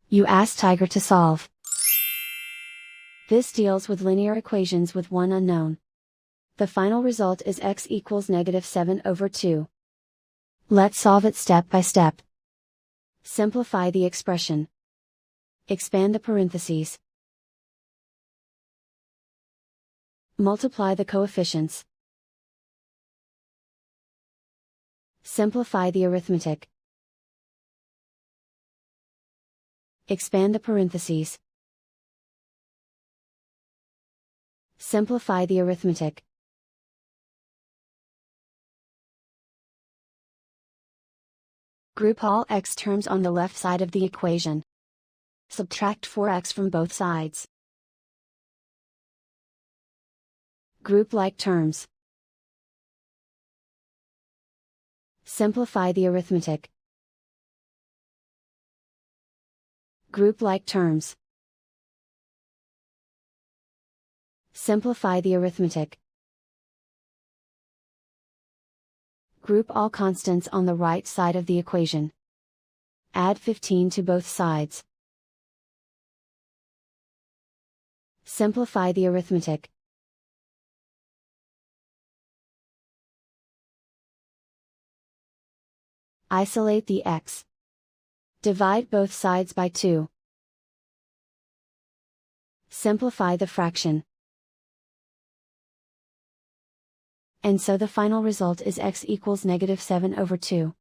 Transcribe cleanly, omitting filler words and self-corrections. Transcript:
You ask Tiger to solve. This deals with linear equations with one unknown. The final result is x equals -7/2. Let's solve it step by step. Simplify the expression. Expand the parentheses. Multiply the coefficients. Simplify the arithmetic. Expand the parentheses. Simplify the arithmetic. Group all x terms on the left side of the equation. Subtract 4x from both sides. Group like terms. Simplify the arithmetic. Group like terms. Simplify the arithmetic. Group all constants on the right side of the equation. Add 15 to both sides. Simplify the arithmetic. Isolate the x. Divide both sides by 2. Simplify the fraction. And so the final result is x equals -7/2.